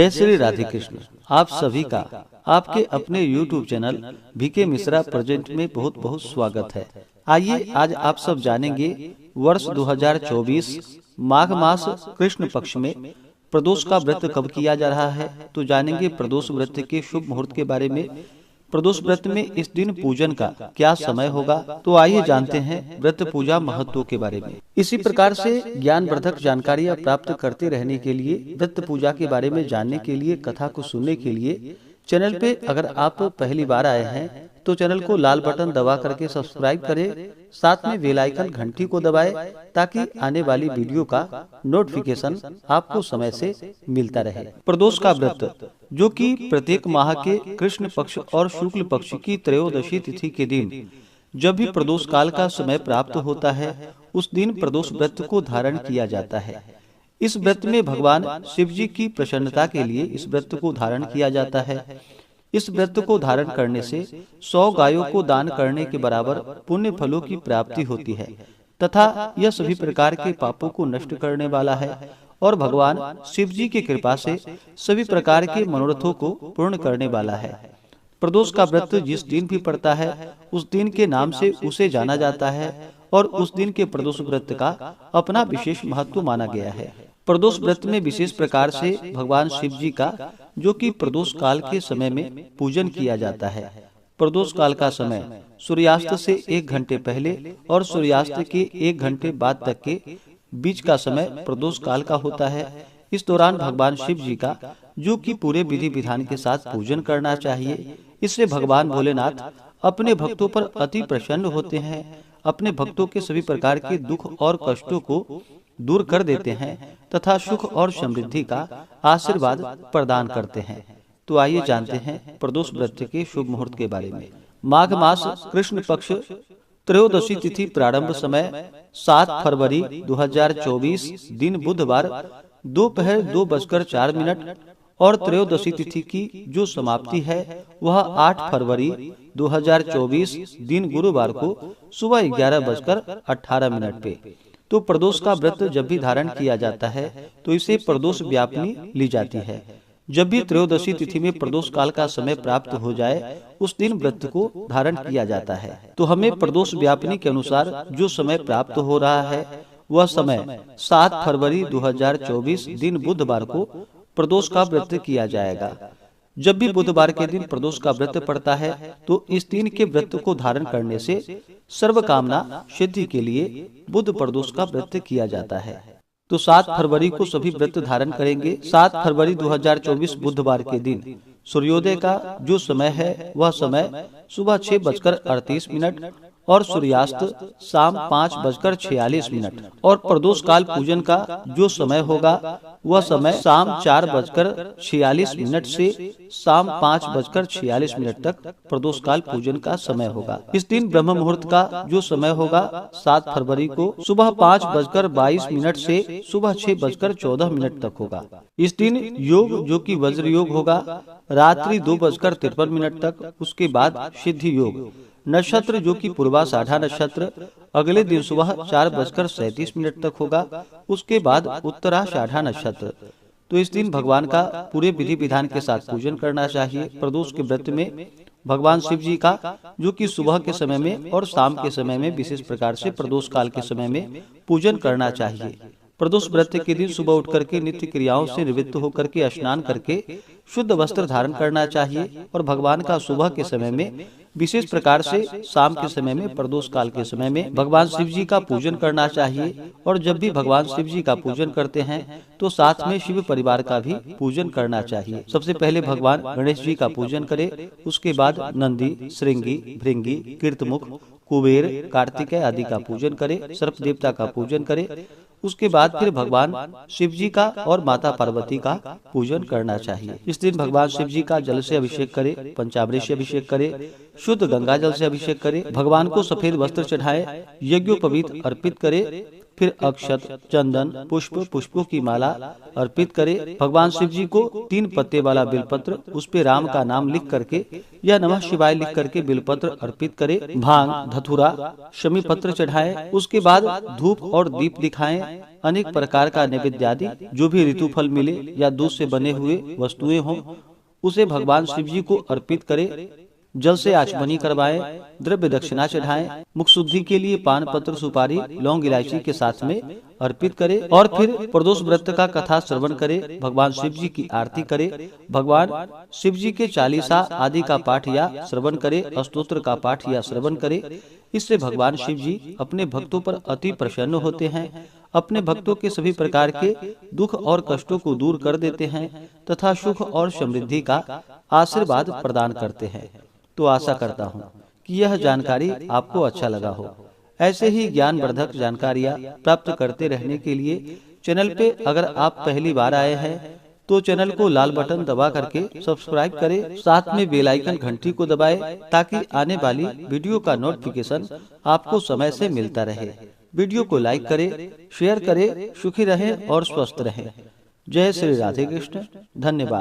जय श्री राधे कृष्ण। आप सभी का आपके अपने YouTube channel BK Mishra present में बहुत बहुत स्वागत है। आइए आज आप सब जानेंगे वर्ष 2024 माघ मास कृष्ण पक्ष में प्रदोष का व्रत कब किया जा रहा है। तो जानेंगे प्रदोष व्रत के शुभ मुहूर्त के बारे में। प्रदोष व्रत में इस दिन पूजन का क्या समय होगा, तो आइए जानते हैं व्रत पूजा महत्व के बारे में। इसी प्रकार से ज्ञानवर्धक जानकारियां प्राप्त करते रहने के लिए, व्रत पूजा के बारे में जानने के लिए, कथा को सुनने के लिए चैनल पे अगर आप पहली बार आए हैं तो चैनल को लाल बटन दबा करके सब्सक्राइब करें, साथ में बेल आइकन घंटी को दबाएं ताकि आने वाली वीडियो का नोटिफिकेशन आपको समय से मिलता रहे। प्रदोष का व्रत जो कि प्रत्येक माह के कृष्ण पक्ष और शुक्ल पक्ष की त्रयोदशी तिथि के दिन जब भी प्रदोष काल का समय प्राप्त होता है, उस दिन प्रदोष व्रत को धारण किया जाता है। इस व्रत में भगवान शिव जी की प्रसन्नता के लिए इस व्रत को धारण किया जाता है। इस व्रत को धारण करने से 100 गायों को दान करने के बराबर पुण्य फलों की प्राप्ति होती है तथा यह सभी प्रकार के पापों को नष्ट करने वाला है और भगवान शिव जी की कृपा से सभी प्रकार के मनोरथों को पूर्ण करने वाला है। प्रदोष का व्रत जिस दिन भी पड़ता है उस दिन के नाम से उसे जाना जाता है और उस दिन के प्रदोष व्रत का अपना विशेष महत्व माना गया है। प्रदोष व्रत में विशेष प्रकार से भगवान शिव जी का जो कि प्रदोष काल के समय में पूजन किया जाता है। प्रदोष काल का समय सूर्यास्त से 1 घंटे पहले और सूर्यास्त के 1 घंटे बाद तक के बीच का समय प्रदोष काल का होता है। इस दौरान भगवान शिव जी का जो कि पूरे विधि विधान के साथ पूजन करना चाहिए। इससे भगवान भोलेनाथ अपने भक्तों पर अति प्रसन्न होते हैं, अपने भक्तों के सभी प्रकार के दुख और कष्टों को दूर कर देते हैं तथा सुख और समृद्धि का आशीर्वाद प्रदान करते हैं। तो आइए जानते हैं प्रदोष व्रत के शुभ मुहूर्त के बारे में। माघ मास कृष्ण पक्ष त्रयोदशी तिथि प्रारंभ समय 7 फरवरी 2024 दिन बुधवार दोपहर 2:04 और त्रयोदशी तिथि की जो समाप्ति है वह 8 फरवरी 2024 दिन गुरुवार को सुबह 11:18 पे। तो प्रदोष का व्रत जब भी धारण किया जाता है तो इसे प्रदोष व्यापिनी ली जाती है। जब भी त्रयोदशी तिथि में प्रदोष काल का समय प्राप्त हो जाए उस दिन व्रत को धारण किया जाता है। तो हमें प्रदोष व्यापिनी के अनुसार जो समय प्राप्त हो रहा है वह समय 7 फरवरी 2024 दिन बुधवार को प्रदोष का व्रत किया जाएगा। जब भी बुधवार के दिन प्रदोष का व्रत पड़ता है तो इस दिन के व्रत को धारण करने से सर्व कामना सिद्धि के लिए बुध प्रदोष का व्रत किया जाता है। तो 7 फरवरी को सभी व्रत धारण करेंगे। 7 फरवरी 2024 बुधवार के दिन सूर्योदय का जो समय है वह समय सुबह 6:38 और सूर्यास्त शाम 5:46 और प्रदोष काल पूजन का जो समय होगा वह समय शाम 4:46 से शाम 5:46 तक प्रदोष काल पूजन का समय होगा। इस दिन ब्रह्म मुहूर्त का जो समय होगा 7 फरवरी को सुबह 5:22 से सुबह 6:14 तक होगा। इस दिन योग जो कि वज्र योग होगा रात्रि 2:53 तक। उसके बाद सिद्धि योग नक्षत्र जो कि पूर्वाषाढ़ा नक्षत्र अगले दिन सुबह 4:37 तक होगा। उसके बाद उत्तराषाढ़ा नक्षत्र। तो इस दिन भगवान का पूरे विधि विधान के साथ पूजन करना चाहिए। प्रदोष के व्रत में भगवान शिव जी का जो कि सुबह के समय में और शाम के समय में विशेष प्रकार से प्रदोष काल के समय में पूजन करना चाहिए। प्रदोष व्रत के दिन सुबह उठ करके नित्य क्रियाओं से निवृत्त होकर के स्नान करके शुद्ध वस्त्र धारण करना चाहिए और भगवान का सुबह के समय में विशेष प्रकार से शाम के समय में प्रदोष काल के समय में भगवान शिव जी का पूजन करना चाहिए। और जब भी भगवान शिव जी का पूजन करते हैं तो साथ में शिव परिवार का भी पूजन करना चाहिए। सबसे पहले भगवान गणेश जी का पूजन करें, उसके बाद नंदी, श्रृंगी, भृंगी, कीर्तमुख, कुबेर, कार्तिकेय आदि का पूजन करें, सर्प देवता का पूजन करें। उसके बाद फिर भगवान शिव जी का और माता पार्वती का पूजन करना चाहिए। इस दिन भगवान शिव जी का जल से अभिषेक करें, पंचामृत से अभिषेक करें, शुद्ध गंगा जल से अभिषेक करें, भगवान को सफेद वस्त्र चढ़ाएं, यज्ञोपवीत अर्पित करें। फिर अक्षत, चंदन, पुष्पों की माला अर्पित करे। भगवान शिव जी को 3 पत्ते वाला बिलपत्र, उस पे राम का नाम लिख करके या नमः शिवाय लिख करके बिलपत्र अर्पित करे। भांग, धतूरा, शमी पत्र चढ़ाएं। उसके बाद धूप और दीप दिखाएं। अनेक प्रकार का नैवेद्य आदि जो भी ऋतु फल मिले या दूध से बने हुए वस्तुएं हों, उसे भगवान शिव जी को अर्पित करे। जल से आचमनी करवाएं, द्रव्य दक्षिणा चढ़ाएं। मुख शुद्धि के लिए पान पत्र, सुपारी, लौंग, इलायची के साथ में अर्पित करे और फिर प्रदोष व्रत का कथा श्रवण करे। भगवान शिव जी की आरती करे। भगवान शिव जी के चालीसा आदि का पाठ या श्रवण करे। स्तोत्र का पाठ या श्रवण करे। इससे भगवान शिव जी अपने भक्तों पर अति प्रसन्न होते हैं, अपने भक्तों के सभी प्रकार के दुख और कष्टों को दूर कर देते हैं तथा सुख और समृद्धि का आशीर्वाद प्रदान करते हैं। तो आशा करता हूँ कि यह जानकारी आपको अच्छा लगा हो। ऐसे ही ज्ञानवर्धक जानकारियाँ प्राप्त करते रहने के लिए चैनल पे अगर आप पहली बार आए हैं तो चैनल को लाल बटन दबा करके सब्सक्राइब करें, साथ में बेल आइकन घंटी को दबाएं ताकि आने वाली वीडियो का नोटिफिकेशन आपको समय से मिलता रहे। वीडियो को लाइक करें, शेयर करें। सुखी रहें और स्वस्थ रहें। जय श्री राधे कृष्ण। धन्यवाद।